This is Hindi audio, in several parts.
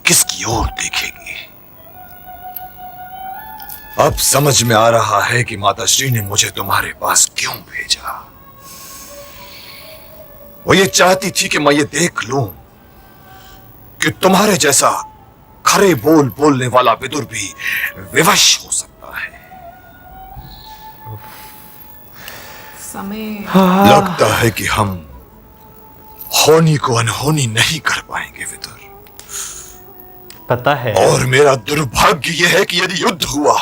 किसकी ओर देखेगी। अब समझ में आ रहा है कि माताश्री ने मुझे तुम्हारे पास क्यों भेजा। वो ये चाहती थी कि मैं ये देख लूं कि तुम्हारे जैसा खरे बोल बोलने वाला विदुर भी विवश हो सकता है। समय लगता है कि हम होनी को अनहोनी नहीं कर पाएंगे विदुर। पता है। और मेरा दुर्भाग्य यह है कि यदि युद्ध हुआ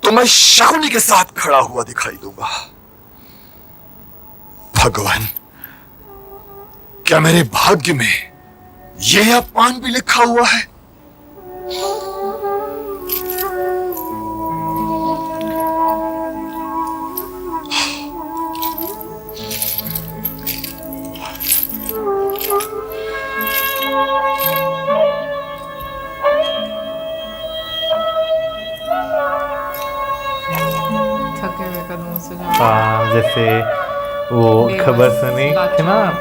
तो मैं शकुनी के साथ खड़ा हुआ दिखाई दूंगा। भगवान, क्या मेरे भाग्य में यह अपमान भी लिखा हुआ है? थके हुए कदमों से जाओ। हाँ, जैसे वो बेबस, खबर सुनी थी ना, लाचार।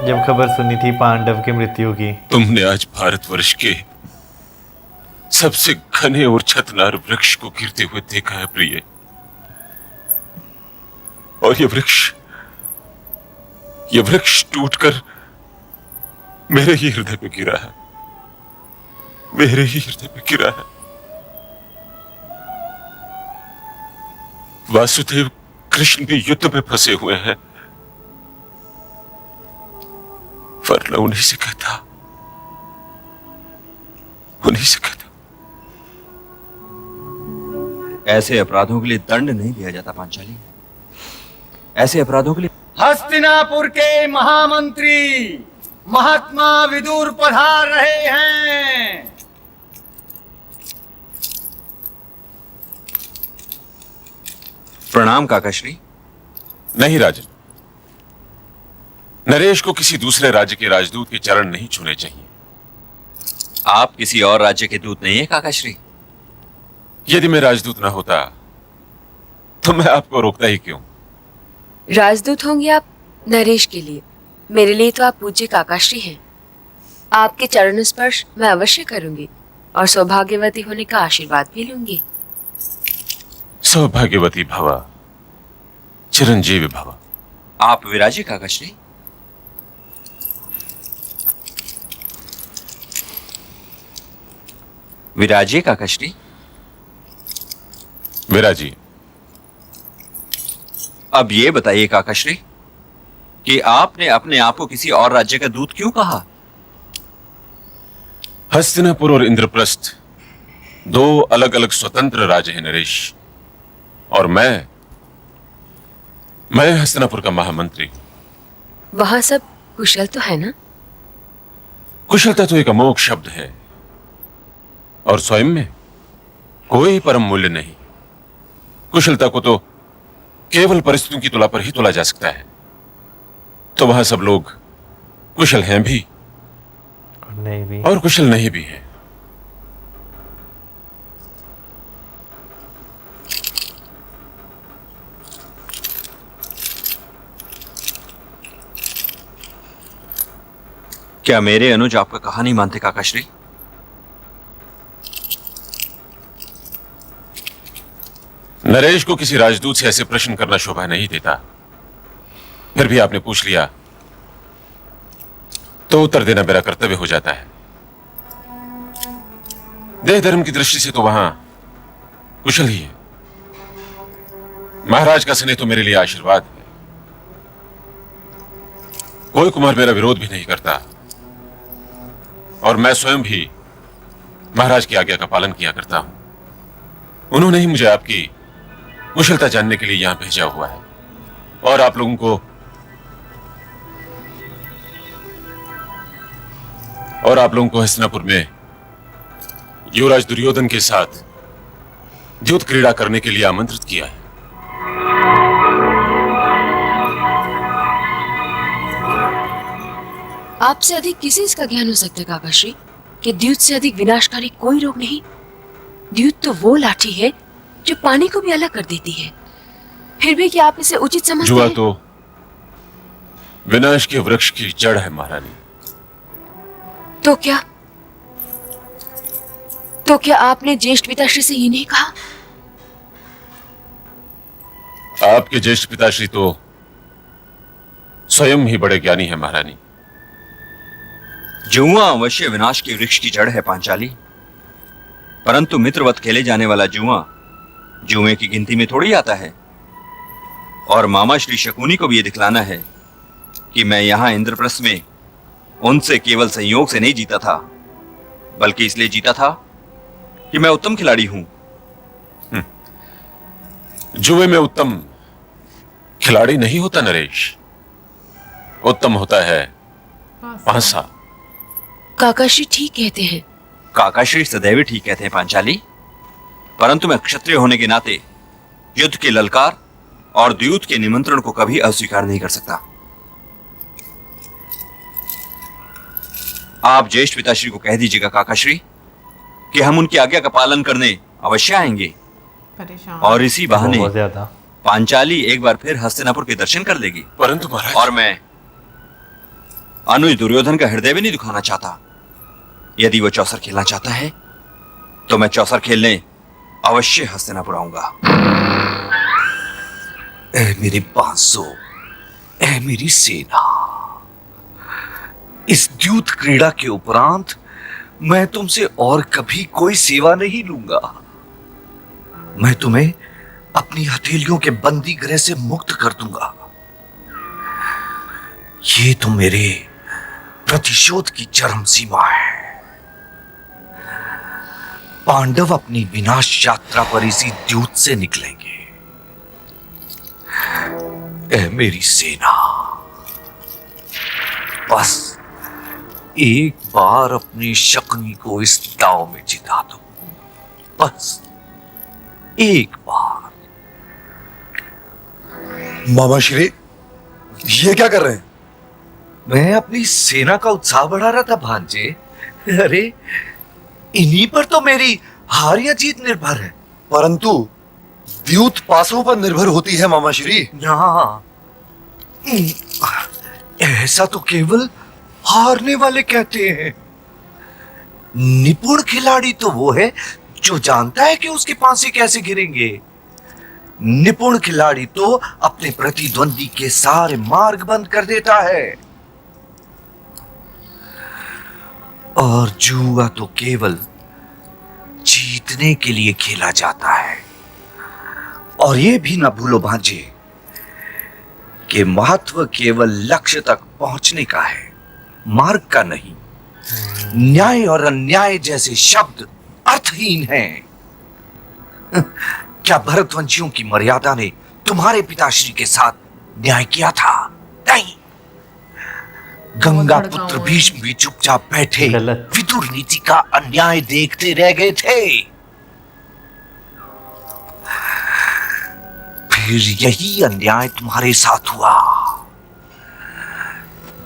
जब खबर सुनी थी पांडव की मृत्यु की। तुमने आज भारतवर्ष के सबसे घने और छतनार वृक्ष को गिरते हुए देखा है प्रिय। और ये वृक्ष टूटकर मेरे ही हृदय पे गिरा है, मेरे ही हृदय पे गिरा है। वासुदेव कृष्ण भी युद्ध में फंसे हुए हैं, वरना उन्हीं से कहता, उन्हीं से कहता। ऐसे अपराधों के लिए दंड नहीं दिया जाता पांचाली। ऐसे अपराधों के लिए हस्तिनापुर के महामंत्री महात्मा विदुर पधार रहे हैं। प्रणाम काकाश्री। नहीं राजन, नरेश को किसी दूसरे राज्य के राजदूत के चरण नहीं छूने चाहिए। आप किसी और राज्य के दूत नहीं है काकाश्री? यदि मैं राजदूत ना होता तो मैं आपको रोकता ही क्यों। राजदूत होंगे आप नरेश के लिए, मेरे लिए तो आप पूज्य काकाश्री हैं। आपके चरण स्पर्श मैं अवश्य करूंगी और सौभाग्यवती होने का आशीर्वाद भी लूंगी। सौभाग्यवती भव, चिरंजीवी भव। आप विराजे काकाश्री। विराजे काकाश्री। विराजी। अब ये बताइए काकाश्री कि आपने अपने आप को किसी और राज्य का दूत क्यों कहा? हस्तिनापुर और इंद्रप्रस्थ दो अलग अलग स्वतंत्र राज्य हैं नरेश, और मैं हस्तिनापुर का महामंत्री। वहां सब कुशल तो है ना? कुशलता तो एक अमोघ शब्द है, और स्वयं में कोई परम मूल्य नहीं। कुशलता को तो केवल परिस्थितियों की तुला पर ही तोला जा सकता है। तो वहां सब लोग कुशल हैं भी नहीं भी। और कुशल नहीं भी हैं। क्या मेरे अनुज आपका कहा नहीं मानते काकाश्री? नरेश को किसी राजदूत से ऐसे प्रश्न करना शोभा नहीं देता। फिर भी आपने पूछ लिया तो उत्तर देना मेरा कर्तव्य हो जाता है। देह धर्म की दृष्टि से तो वहां कुशल ही है। महाराज का स्नेह तो मेरे लिए आशीर्वाद है। कोई कुमार मेरा विरोध भी नहीं करता, और मैं स्वयं भी महाराज की आज्ञा का पालन किया करता हूं। उन्होंने ही मुझे आपकी कुशलता जानने के लिए यहां भेजा हुआ है, और आप लोगों को हस्तिनापुर में युवराज दुर्योधन के साथ द्यूत क्रीड़ा करने के लिए आमंत्रित किया है। आपसे अधिक किसे इसका ज्ञान हो सकता है काकाश्री कि द्यूत से अधिक विनाशकारी कोई रोग नहीं। द्यूत तो वो लाठी है जो पानी को भी अलग कर देती है। फिर भी क्या आप इसे उचित समझते जुआ हैं? तो विनाश के वृक्ष की जड़ है महारानी। तो क्या तो क्या आपने ज्येष्ठ पिताश्री से ये नहीं कहा? आपके ज्येष्ठ पिताश्री तो स्वयं ही बड़े ज्ञानी हैं महारानी। जुआ अवश्य विनाश के वृक्ष की जड़ है पांचाली, परंतु मित्रवत खेले जाने वाला जुआ जुए की गिनती में थोड़ी आता है। और मामा श्री शकुनी को भी यह दिखलाना है कि मैं यहां इंद्रप्रस्थ में उनसे केवल संयोग से नहीं जीता था, बल्कि इसलिए जीता था कि मैं उत्तम खिलाड़ी हूं। जुए में उत्तम खिलाड़ी नहीं होता नरेश, उत्तम होता है पांसा। काकाश्री ठीक कहते हैं। काकाश्री सदैव ठीक कहते हैं पांचाली, परंतु मैं क्षत्रिय होने के नाते युद्ध के ललकार और द्यूत के निमंत्रण को कभी अस्वीकार नहीं कर सकता। आप ज्येष्ठ पिताश्री को कह दीजिएगा काकाश्री कि हम उनकी आज्ञा का पालन करने अवश्य आएंगे, परेशान। और इसी बहाने बहुत ज्यादा। पांचाली एक बार फिर हस्तिनापुर के दर्शन कर लेगी। परंतु महाराज, और मैं अनुज दुर्योधन का हृदय भी नहीं दुखाना चाहता। यदि वो चौसर खेलना चाहता है तो मैं चौसर खेलने अवश्य हस्तिनापुर आऊंगा। ए मेरे 500, ए मेरी सेना, इस द्यूत क्रीड़ा के उपरांत मैं तुमसे और कभी कोई सेवा नहीं लूंगा। मैं तुम्हें अपनी हथेलियों के बंदी गृह से मुक्त कर दूंगा। ये तो मेरे प्रतिशोध की चरम सीमा है। पांडव अपनी विनाश यात्रा पर इसी द्यूत से निकलेंगे। ए मेरी सेना, बस एक बार अपनी शकुनी को इस दांव में जिता दो, बस एक बार। मामा श्री, ये क्या कर रहे हैं? मैं अपनी सेना का उत्साह बढ़ा रहा था भांजे। अरे इन्हीं पर तो मेरी हार या जीत निर्भर है। परंतु द्यूत पासों पर निर्भर होती है मामा श्री। हाँ, ऐसा तो केवल हारने वाले कहते हैं। निपुण खिलाड़ी तो वो है जो जानता है कि उसके पांसे कैसे गिरेंगे। निपुण खिलाड़ी तो अपने प्रतिद्वंदी के सारे मार्ग बंद कर देता है। और जुआ तो केवल जीतने के लिए खेला जाता है। और ये भी ना भूलो भांजे कि महत्व केवल लक्ष्य तक पहुंचने का है, मार्ग का नहीं। न्याय और अन्याय जैसे शब्द अर्थहीन हैं। क्या भरतवंशियों की मर्यादा ने तुम्हारे पिताश्री के साथ न्याय किया था? नहीं। गंगा पुत्र भीष्म भी चुपचाप बैठे गलत। विदुर नीति का अन्याय देखते रह गए थे। फिर यही अन्याय तुम्हारे साथ हुआ।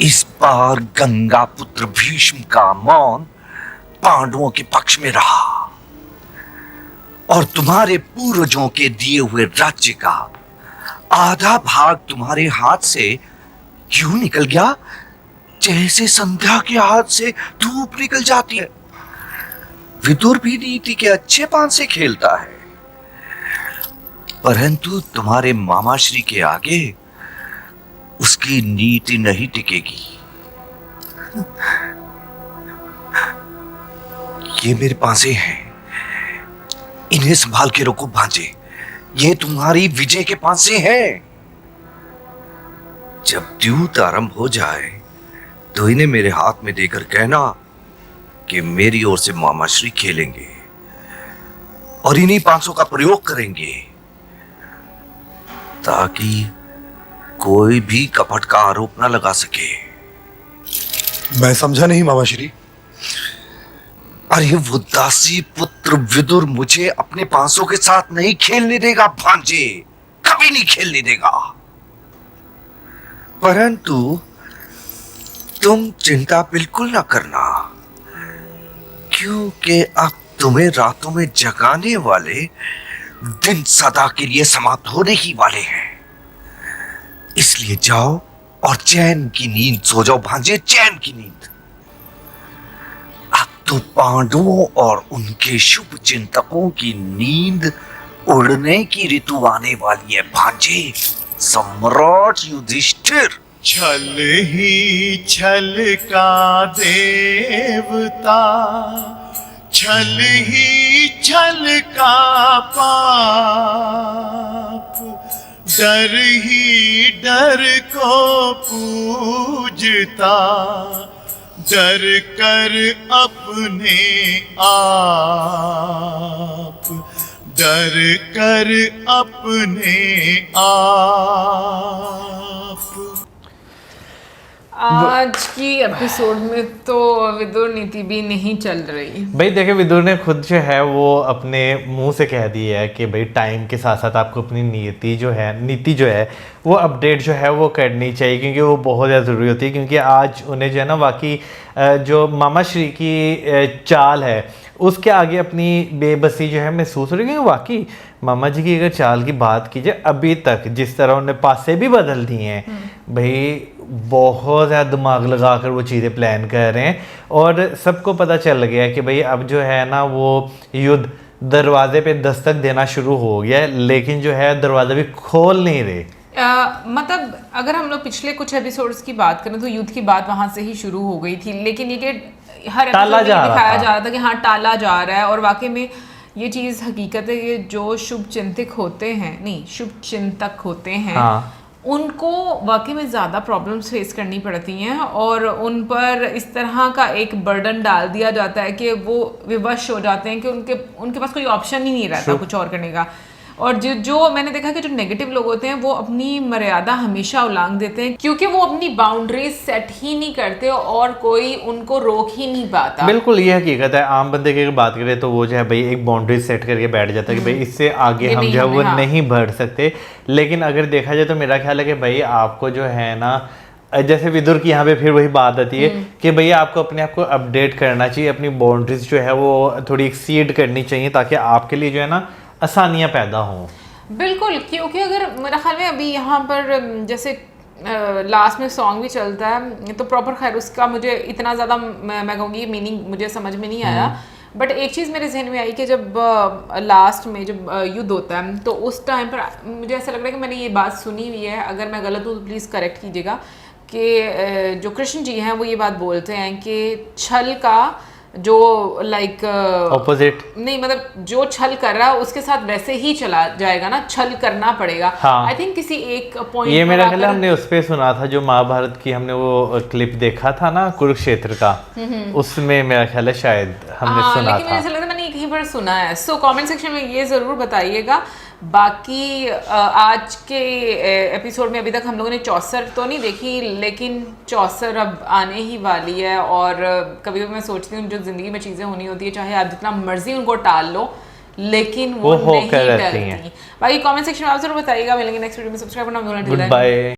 इस बार गंगा पुत्र भीष्म का मौन पांडवों के पक्ष में रहा और तुम्हारे पूर्वजों के दिए हुए राज्य का आधा भाग तुम्हारे हाथ से यूं निकल गया जैसे संध्या के हाथ से धूप निकल जाती है। विदुर भी नीति के अच्छे पान से खेलता है, परंतु तुम्हारे मामाश्री के आगे उसकी नीति नहीं टिकेगी। ये मेरे पासे हैं, इन्हें संभाल के रखो भांजे। ये तुम्हारी विजय के पासे हैं। जब द्यूत आरंभ हो जाए तो इन्हें मेरे हाथ में देकर कहना कि मेरी ओर से मामाश्री खेलेंगे और इन्हीं 500 का प्रयोग करेंगे, ताकि कोई भी कपट का आरोप न लगा सके। मैं समझा नहीं मामा श्री। अरे वो दासी पुत्र विदुर मुझे अपने 500 के साथ नहीं खेलने देगा भांजे, कभी नहीं खेलने देगा। परंतु तुम चिंता बिल्कुल ना करना, क्योंकि अब तुम्हें रातों में जगाने वाले दिन सदा के लिए समाप्त होने ही वाले हैं। इसलिए जाओ और चैन की नींद सो जाओ भांजे, चैन की नींद। अब तो पांडवों और उनके शुभ चिंतकों की नींद उड़ने की ऋतु आने वाली है भांजे। सम्राट युधिष्ठिर। छल ही छल का देवता, छल ही छल का पाप, डर ही डर को पूजता, डर कर अपने आप, डर कर अपने आप। आज की एपिसोड में तो विदुर नीति भी नहीं चल रही। भाई देखिए, विदुर ने खुद जो है वो अपने मुंह से कह दिया है कि भाई टाइम के साथ साथ आपको अपनी नीति जो है वो अपडेट जो है वो करनी चाहिए, क्योंकि वो बहुत ज़्यादा ज़रूरी होती है। क्योंकि आज उन्हें जो है ना वाकई जो मामा श्री की चाल है उसके आगे अपनी बेबसी जो है महसूस हो रही है। क्योंकि वाकई मामा जी की अगर चाल की बात कीजिए, अभी तक जिस तरह उन्हें पासे भी बदल दिए हैं, भाई बहुत ज़्यादा दिमाग लगा कर वो चीज़ें प्लान कर रहे हैं। और सबको पता चल गया है कि भाई अब जो है ना वो युद्ध दरवाजे पे दस्तक देना शुरू हो गया है, लेकिन जो है दरवाज़ा भी खोल नहीं रहे। मतलब अगर हम लोग पिछले कुछ एपिसोड्स की बात करें तो युद्ध की बात वहां से ही शुरू हो गई थी, लेकिन ये कि हर एपिसोड में दिखाया जा रहा था कि हाँ टाला जा रहा है। और वाकई में ये चीज़ हकीकत है कि जो शुभ चिंतक होते हैं हाँ। उनको वाकई में ज़्यादा प्रॉब्लम्स फेस करनी पड़ती हैं और उन पर इस तरह का एक बर्डन डाल दिया जाता है कि वो विवश हो जाते हैं कि उनके पास कोई ऑप्शन ही नहीं रहता कुछ और करने का। और जो मैंने देखा कि जो नेगेटिव लोग होते हैं वो अपनी मर्यादा हमेशा उल्लंघ देते हैं, क्योंकि वो अपनी बाउंड्रीज सेट ही नहीं करते और कोई उनको रोक ही नहीं पाता। बिल्कुल ये हकीकत है। आम बंदे की अगर बात करें तो वो जो है भाई एक बाउंड्री सेट करके बैठ जाता है कि भाई इससे आगे हम जो है वो नहीं बढ़ सकते। लेकिन अगर देखा जाए तो मेरा ख्याल है कि भाई आपको जो है ना, जैसे विदुर की यहाँ पे फिर वही बात आती है कि भैया आपको अपने आप को अपडेट करना चाहिए, अपनी बाउंड्रीज जो है वो थोड़ी एक्सीड करनी चाहिए ताकि आपके लिए जो है ना आसानियाँ पैदा हों। बिल्कुल, क्योंकि अगर मेरा ख्याल में अभी यहाँ पर जैसे लास्ट में सॉन्ग भी चलता है तो प्रॉपर, खैर उसका मुझे इतना ज़्यादा मैं कहूँगी मीनिंग मुझे समझ में नहीं आया। बट एक चीज़ मेरे जहन में आई कि जब लास्ट में जब युद्ध होता है तो उस टाइम पर मुझे ऐसा लग रहा है कि मैंने ये बात सुनी हुई है, अगर मैं गलत हूँ तो प्लीज़ करेक्ट कीजिएगा, कि जो कृष्ण जी हैं वो ये बात बोलते हैं कि छल का जो लाइक ऑपोजिट नहीं, मतलब जो छल कर रहा है उसके साथ वैसे ही चला जाएगा ना, छल करना पड़ेगा। आई थिंक किसी एक पॉइंट ये मेरा ख्याल हमने उस पे सुना था, जो महाभारत की हमने वो क्लिप देखा था ना कुरुक्षेत्र का, उसमें मेरा ख्याल है शायद हमने सुना लेकिन था। मुझे लगता है मैंने कहीं पर सुना है। सो कमेंट सेक्शन में ये ज़रूर बताइएगा। बाकी आज के एपिसोड में अभी तक हम लोगों ने चौसर तो नहीं देखी, लेकिन चौसर अब आने ही वाली है। और कभी कभी मैं सोचती हूँ जो ज़िंदगी में चीज़ें होनी होती है, चाहे आप जितना मर्जी उनको टाल लो, लेकिन वो नहीं टलती। बाकी कमेंट सेक्शन में आप जरूर बताइएगा। मिलेंगे नेक्स्ट वीडियो में। सब्सक्राइब करना भूलना। Good bye.